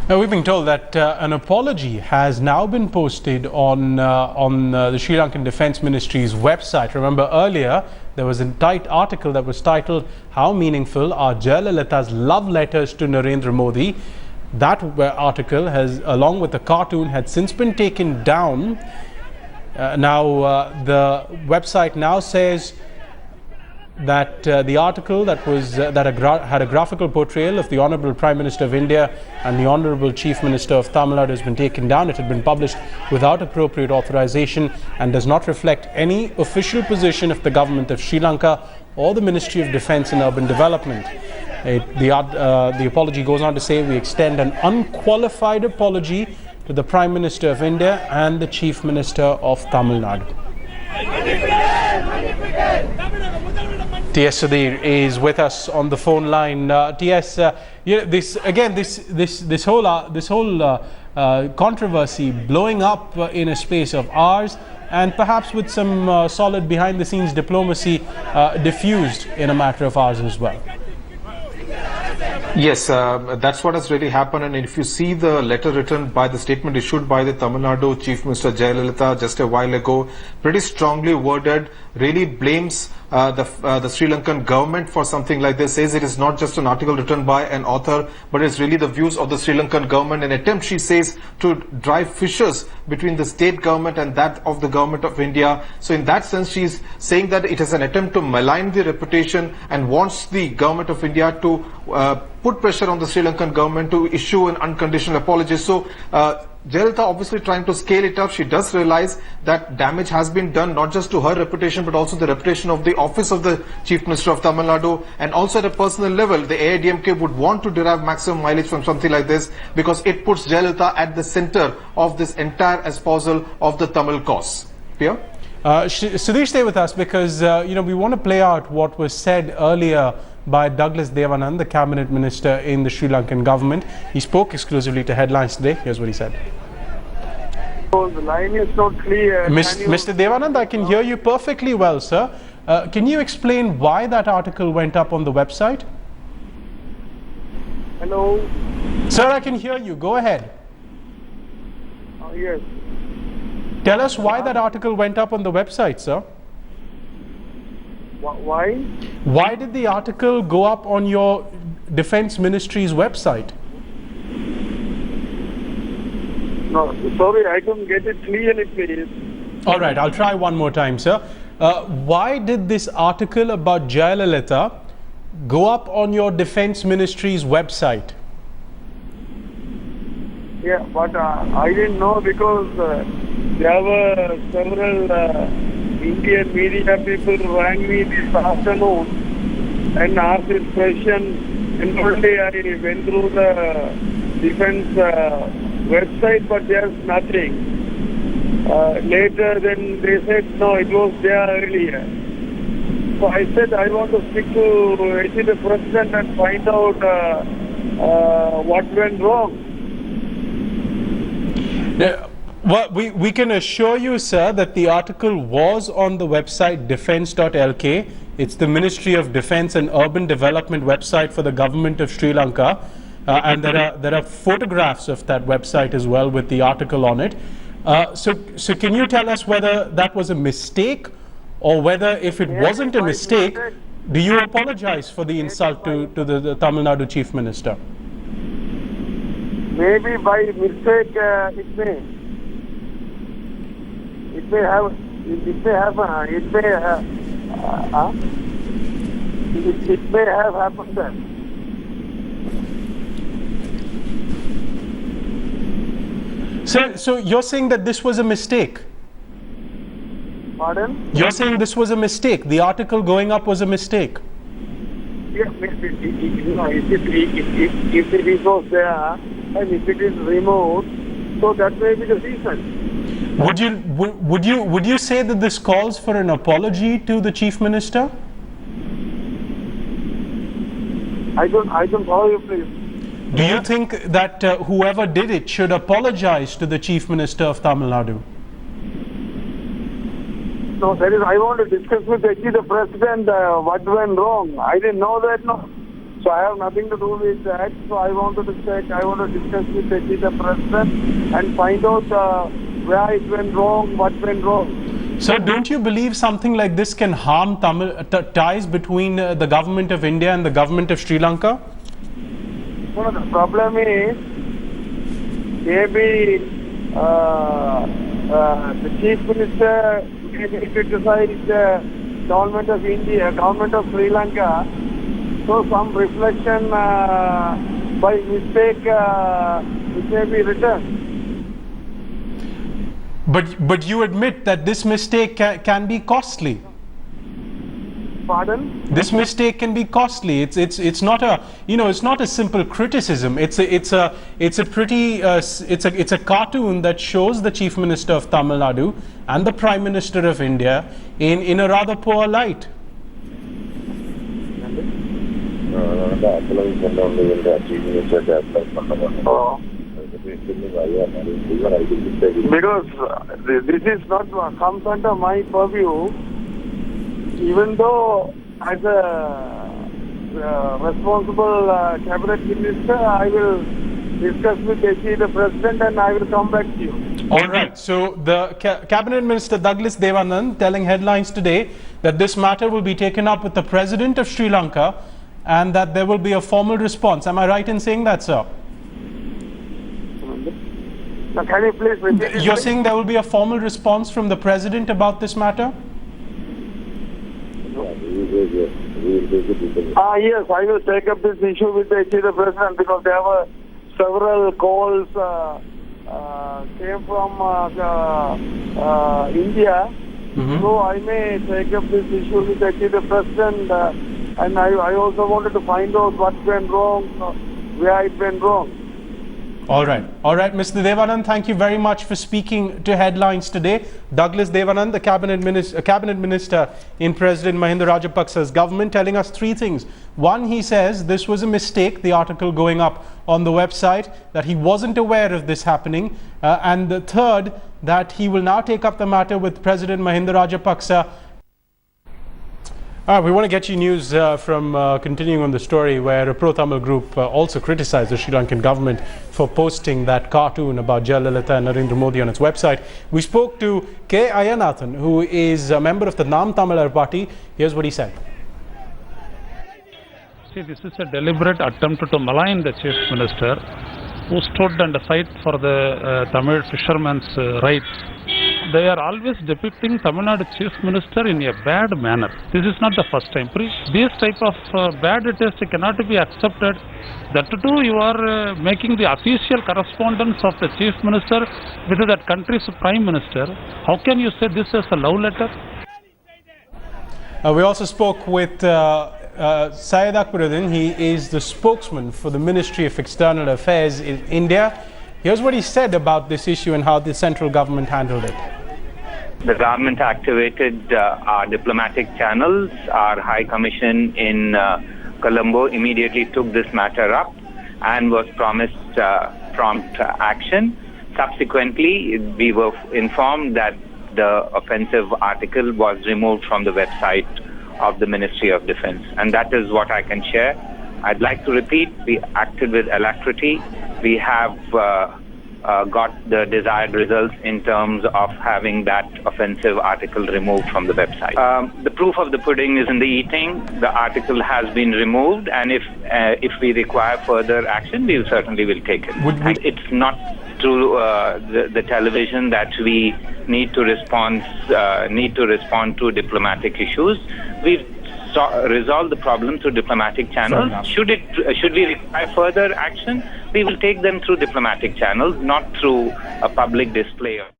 Now, we've been told that an apology has now been posted on the Sri Lankan Defence Ministry's website. Remember, earlier there was a article that was titled "How Meaningful Are Jayalalitha's Love Letters to Narendra Modi?" That article has, along with the cartoon, had since been taken down. The website now says that the article that had a graphical portrayal of the Honourable Prime Minister of India and the Honourable Chief Minister of Tamil Nadu has been taken down. It had been published without appropriate authorization and does not reflect any official position of the government of Sri Lanka or the Ministry of Defence and Urban Development. The apology goes on to say, we extend an unqualified apology to the Prime Minister of India and the Chief Minister of Tamil Nadu. T.S. Sudhir is with us on the phone line. T.S., this whole controversy blowing up in a space of hours, and perhaps with some solid behind-the-scenes diplomacy diffused in a matter of hours as well. Yes, that's what has really happened. And if you see the letter written by the statement issued by the Tamil Nadu Chief Minister Jayalalitha just a while ago, pretty strongly worded, really blames the Sri Lankan government for something like this, says it is not just an article written by an author, but it's really the views of the Sri Lankan government, an attempt, she says, to drive fissures between the state government and that of the government of India. So in that sense, she's saying that it is an attempt to malign the reputation and wants the government of India to put pressure on the Sri Lankan government to issue an unconditional apology. So Jayalalitha obviously trying to scale it up. She does realize that damage has been done not just to her reputation but also the reputation of the office of the Chief Minister of Tamil Nadu, and also at a personal level the AIDMK would want to derive maximum mileage from something like this because it puts Jayalalitha at the center of this entire espousal of the Tamil cause. Pia? Sudhir, stay with us because we want to play out what was said earlier by Douglas Devanand, the cabinet minister in the Sri Lankan government. He spoke exclusively to Headlines today. Here's what he said. The line is not clear. Mr. Devanand, I can hear you perfectly well, sir. Can you explain why that article went up on the website? Hello? Sir, I can hear you. Go ahead. Yes. Tell us why that article went up on the website, sir. Why? Why did the article go up on your Defence Ministry's website? No, sorry, I don't get it clearly, please. All right, I'll try one more time, sir. Why did this article about Jayalalitha go up on your Defence Ministry's website? Yeah, but I didn't know because there were several Indian media people rang me this afternoon and asked this question, and only I went through the defense website, but there's nothing. Later then they said no, it was there earlier. So I said I want to speak to the president and find out what went wrong. Well, we can assure you, sir, that the article was on the website defence.lk. It's the Ministry of Defence and Urban Development website for the government of Sri Lanka. And there are photographs of that website as well with the article on it. So can you tell us whether that was a mistake, or whether if it wasn't a mistake, do you apologize for the insult to the Tamil Nadu Chief Minister? Maybe by mistake it may have happened then. So you're saying that this was a mistake? Pardon? You're saying this was a mistake? The article going up was a mistake? Yes, if it was there and if it is removed, so that may be the reason. Would you say that this calls for an apology to the Chief Minister? I don't follow you, please. Do you think that whoever did it should apologize to the Chief Minister of Tamil Nadu? No, that is, I want to discuss with the President what went wrong. I didn't know that, no. So I have nothing to do with that. So I wanted to check, I want to discuss with the president and find out where it went wrong, what went wrong. So don't you believe something like this can harm ties between the government of India and the government of Sri Lanka? Well, the problem is maybe the chief minister may criticize the government of India, government of Sri Lanka. So some reflection by mistake it may be written. But you admit that this mistake can be costly. Pardon? This mistake can be costly. It's not a it's not a simple criticism. It's a cartoon that shows the Chief Minister of Tamil Nadu and the Prime Minister of India in a rather poor light. Because this is not comes under my purview. Even though as a responsible cabinet minister, I will discuss with the president and I will come back to you. All right. So the cabinet minister Douglas Devanand telling headlines today that this matter will be taken up with the president of Sri Lanka and that there will be a formal response. Am I right in saying that, sir? Now, can you please repeat? You're saying there will be a formal response from the president about this matter? Yes, I will take up this issue with the president because there were several calls came from India. So I may take up this issue with the president and I also wanted to find out what went wrong, where it went wrong. All right, Mr. Devanand, thank you very much for speaking to Headlines today. Douglas Devanand, the cabinet minister in President Mahinda Rajapaksa's government, telling us three things. One, he says this was a mistake, the article going up on the website, that he wasn't aware of this happening. And the third, that he will now take up the matter with President Mahinda Rajapaksa. We want to get you news from continuing on the story where a pro-Tamil group also criticized the Sri Lankan government for posting that cartoon about Jayalalitha and Narendra Modi on its website. We spoke to K. Ayanathan, who is a member of the Nam Tamilar party. Here's what he said. See, this is a deliberate attempt to malign the chief minister who stood and fight for the Tamil fishermen's rights. They are always depicting Tamil Nadu chief minister in a bad manner. This is not the first time. This type of bad taste cannot be accepted. That too, you are making the official correspondence of the chief minister with that country's prime minister. How can you say this is a love letter? We also spoke with Syed Akbaruddin. He is the spokesman for the Ministry of External Affairs in India. Here's what he said about this issue and how the central government handled it. The government activated our diplomatic channels. Our High Commission in Colombo immediately took this matter up and was promised prompt action. Subsequently, we were informed that the offensive article was removed from the website of the Ministry of Defense. And that is what I can share. I'd like to repeat, we acted with alacrity. We have got the desired results in terms of having that offensive article removed from the website. The proof of the pudding is in the eating. The article has been removed, and if we require further action, we certainly will take it. And it's not through the television that we need to respond to diplomatic issues. We've resolve the problem through diplomatic channels. Should we require further action, we will take them through diplomatic channels, not through a public display.